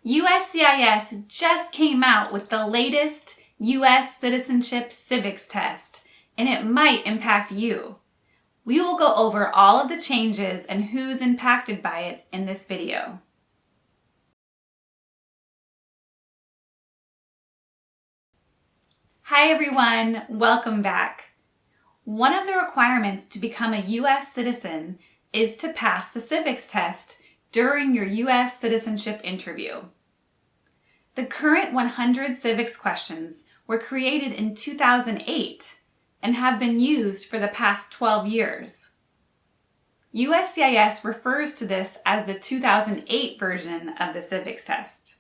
USCIS just came out with the latest U.S. Citizenship Civics test, and it might impact you. We will go over all of the changes and who's impacted by it in this video. Hi everyone, welcome back. One of the requirements to become a U.S. citizen is to pass the civics test during your U.S. citizenship interview. The current 100 civics questions were created in 2008 and have been used for the past 12 years. USCIS refers to this as the 2008 version of the civics test.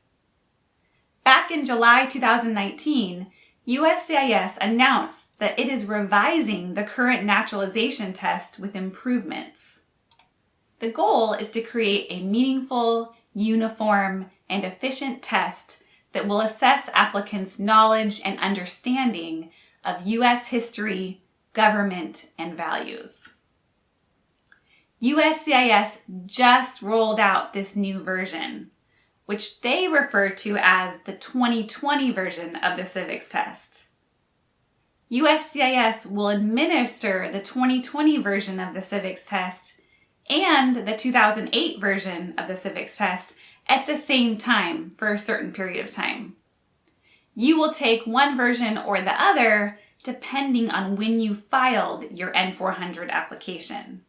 Back in July 2019, USCIS announced that it is revising the current naturalization test with improvements. The goal is to create a meaningful, uniform, and efficient test that will assess applicants' knowledge and understanding of U.S. history, government, and values. USCIS just rolled out this new version, which they refer to as the 2020 version of the civics test. USCIS will administer the 2020 version of the civics test and the 2008 version of the civics test at the same time for a certain period of time. You will take one version or the other depending on when you filed your N400 application.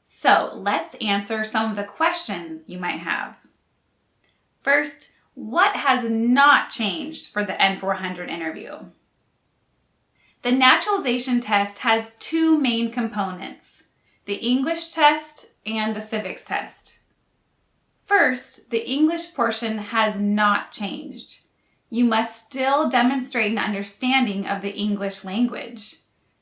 So let's answer some of the questions you might have. First, what has not changed for the N400 interview? The naturalization test has two main components: the English test and the civics test. First, the English portion has not changed. You must still demonstrate an understanding of the English language,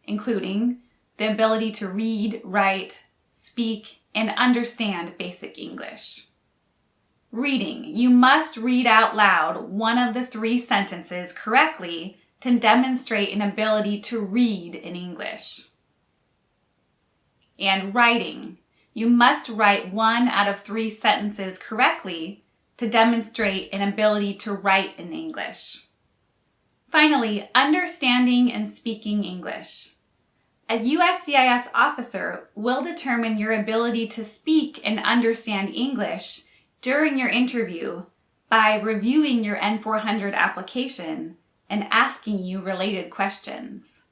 including the ability to read, write, speak, and understand basic English. Reading. You must read out loud one of the 3 sentences correctly to demonstrate an ability to read in English. And writing. You must write 1 out of 3 sentences correctly to demonstrate an ability to write in English. Finally, understanding and speaking English. A USCIS officer will determine your ability to speak and understand English during your interview by reviewing your N400 application and asking you related questions.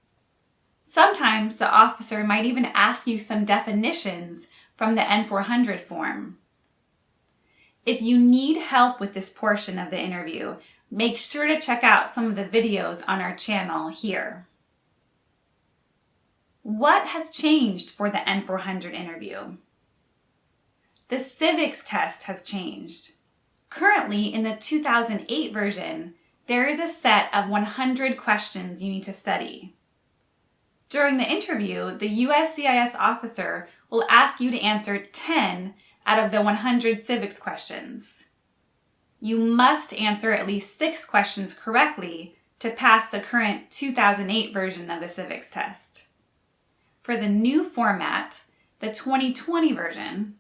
Sometimes the officer might even ask you some definitions from the N400 form. If you need help with this portion of the interview, make sure to check out some of the videos on our channel here. What has changed for the N400 interview? The civics test has changed. Currently, in the 2008 version, there is a set of 100 questions you need to study. During the interview, the USCIS officer will ask you to answer 10 out of the 100 civics questions. You must answer at least 6 questions correctly to pass the current 2008 version of the civics test. For the new format, the 2020 version,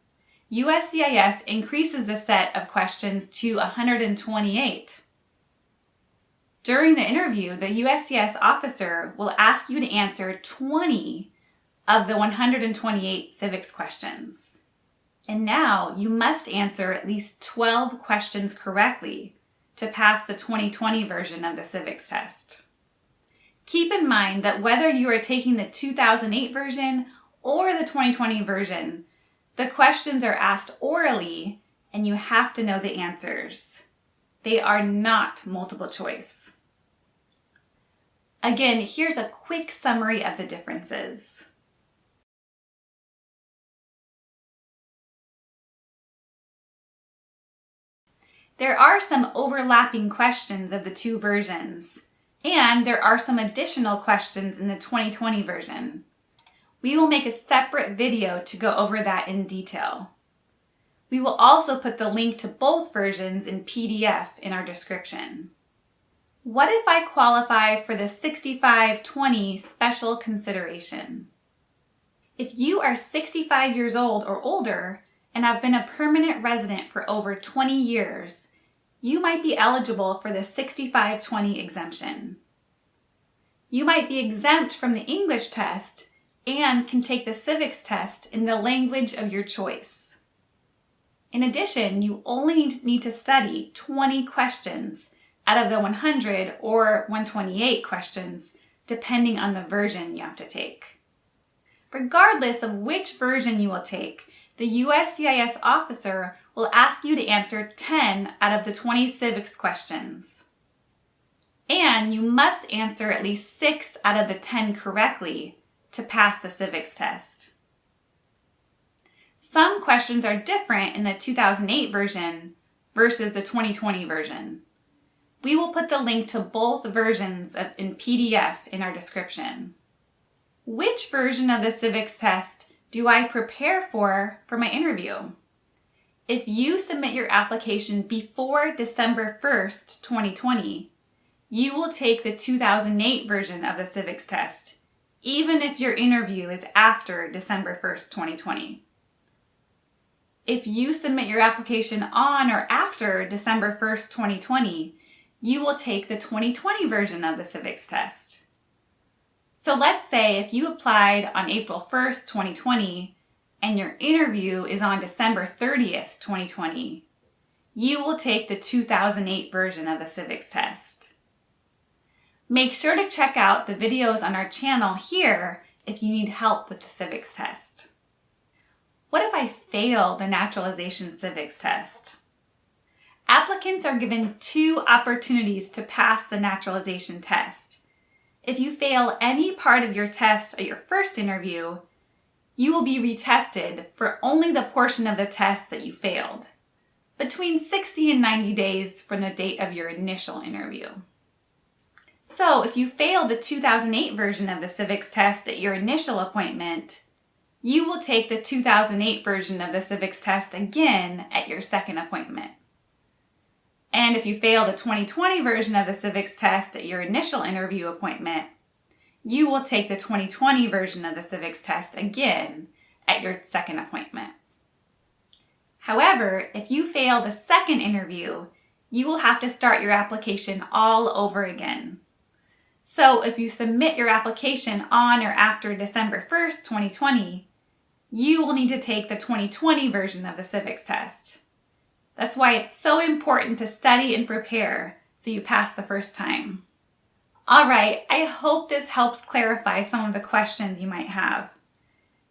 USCIS increases the set of questions to 128. During the interview, the USCIS officer will ask you to answer 20 of the 128 civics questions. And now you must answer at least 12 questions correctly to pass the 2020 version of the civics test. Keep in mind that whether you are taking the 2008 version or the 2020 version, the questions are asked orally and you have to know the answers. They are not multiple choice. Again, here's a quick summary of the differences. There are some overlapping questions of the 2 versions, and there are some additional questions in the 2020 version. We will make a separate video to go over that in detail. We will also put the link to both versions in PDF in our description. What if I qualify for the 65-20 special consideration? If you are 65 years old or older and have been a permanent resident for over 20 years, you might be eligible for the 6520 exemption. You might be exempt from the English test and can take the civics test in the language of your choice. In addition, you only need to study 20 questions out of the 100 or 128 questions, depending on the version you have to take. Regardless of which version you will take, the USCIS officer will ask you to answer 10 out of the 20 civics questions. And you must answer at least 6 out of the 10 correctly to pass the civics test. Some questions are different in the 2008 version versus the 2020 version. We will put the link to both versions in PDF in our description. Which version of the civics test do I prepare for my interview? If you submit your application before December 1st, 2020, you will take the 2008 version of the civics test, even if your interview is after December 1st, 2020. If you submit your application on or after December 1st, 2020, you will take the 2020 version of the civics test. So let's say if you applied on April 1st, 2020, and your interview is on December 30th, 2020, you will take the 2008 version of the civics test. Make sure to check out the videos on our channel here if you need help with the civics test. What if I fail the naturalization civics test? Applicants are given 2 opportunities to pass the naturalization test. If you fail any part of your test at your first interview, you will be retested for only the portion of the test that you failed, between 60 and 90 days from the date of your initial interview. So if you fail the 2008 version of the civics test at your initial appointment, you will take the 2008 version of the civics test again at your second appointment. And if you fail the 2020 version of the civics test at your initial interview appointment, you will take the 2020 version of the civics test again at your second appointment. However, if you fail the second interview, you will have to start your application all over again. So if you submit your application on or after December 1st, 2020, you will need to take the 2020 version of the civics test. That's why it's so important to study and prepare so you pass the first time. All right, I hope this helps clarify some of the questions you might have.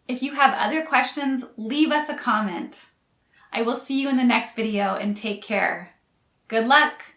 If you have other questions, leave us a comment. I will see you in the next video and take care. Good luck!